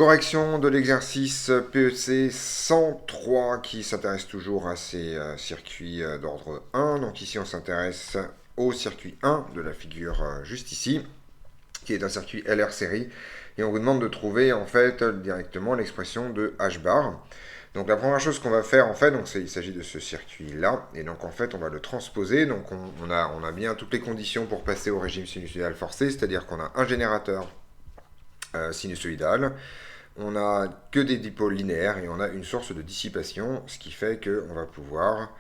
Correction de l'exercice PEC 103 qui s'intéresse toujours à ces circuits d'ordre 1. Donc ici on s'intéresse au circuit 1 de la figure juste ici, qui est un circuit LR série. Et on vous demande de trouver en fait directement l'expression de H bar. Donc la première chose qu'on va faire en fait, il s'agit de ce circuit là, et donc en fait on va le transposer. Donc on a bien toutes les conditions pour passer au régime sinusoïdal forcé, c'est-à-dire qu'on a un générateur sinusoïdal, on a que des dipôles linéaires et on a une source de dissipation, ce qui fait qu'on va pouvoir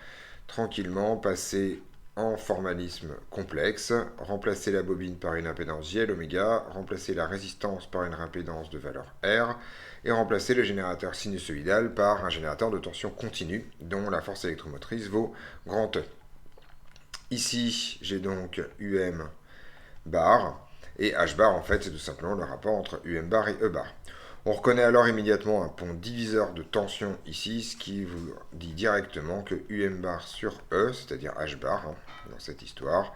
tranquillement passer en formalisme complexe, remplacer la bobine par une impédance JL oméga, remplacer la résistance par une impédance de valeur R, et remplacer le générateur sinusoïdal par un générateur de tension continue, dont la force électromotrice vaut grand E. Ici, j'ai donc UM bar, et H bar, en fait, c'est tout simplement le rapport entre UM bar et E bar. On reconnaît alors immédiatement un pont diviseur de tension ici, ce qui vous dit directement que UM bar sur E, c'est-à-dire H bar, dans cette histoire,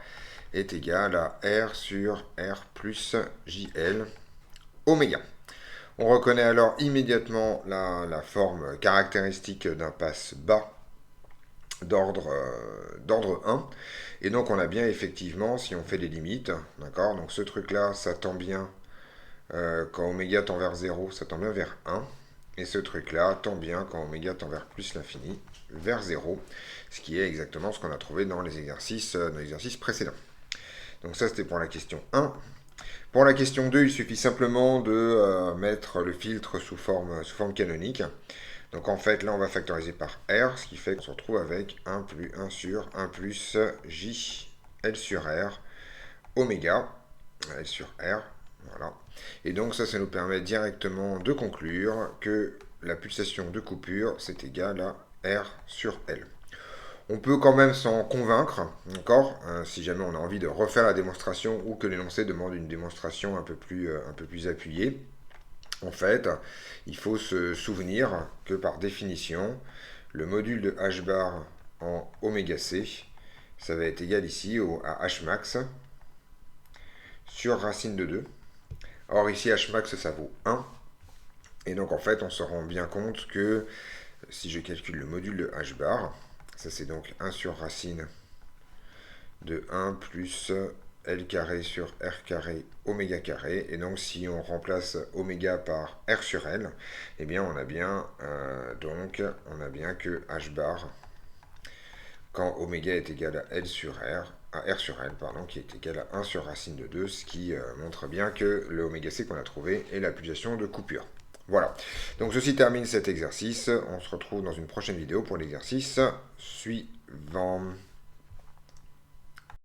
est égal à R sur R plus JL oméga. On reconnaît alors immédiatement la forme caractéristique d'un passe bas d'ordre 1. Et donc on a bien effectivement, si on fait les limites, d'accord, donc ce truc-là, ça tend bien, quand oméga tend vers 0, ça tend bien vers 1. Et ce truc-là tend bien, quand oméga tend vers plus l'infini, vers 0. Ce qui est exactement ce qu'on a trouvé dans les exercices précédents. Donc ça, c'était pour la question 1. Pour la question 2, il suffit simplement de mettre le filtre sous forme canonique. Donc en fait, là, on va factoriser par R, ce qui fait qu'on se retrouve avec 1 plus 1 sur 1 plus J L sur R, oméga, L sur R, voilà. Et donc ça nous permet directement de conclure que la pulsation de coupure, c'est égal à R sur L. On peut quand même s'en convaincre, d'accord, si jamais on a envie de refaire la démonstration ou que l'énoncé demande une démonstration un peu plus appuyée. En fait, il faut se souvenir que par définition, le module de H bar en oméga C, ça va être égal ici à H max sur racine de 2. Or ici, H max, ça vaut 1. Et donc en fait, on se rend bien compte que si je calcule le module de H bar, ça c'est donc 1 sur racine de 1 plus L carré sur R carré oméga carré. Et donc si on remplace oméga par R sur L, eh bien on a bien que H bar, quand oméga est égal à L sur R, à R sur L, pardon, qui est égal à 1 sur racine de 2, ce qui montre bien que le oméga C qu'on a trouvé est la pulsation de coupure. Voilà, donc ceci termine cet exercice. On se retrouve dans une prochaine vidéo pour l'exercice suivant.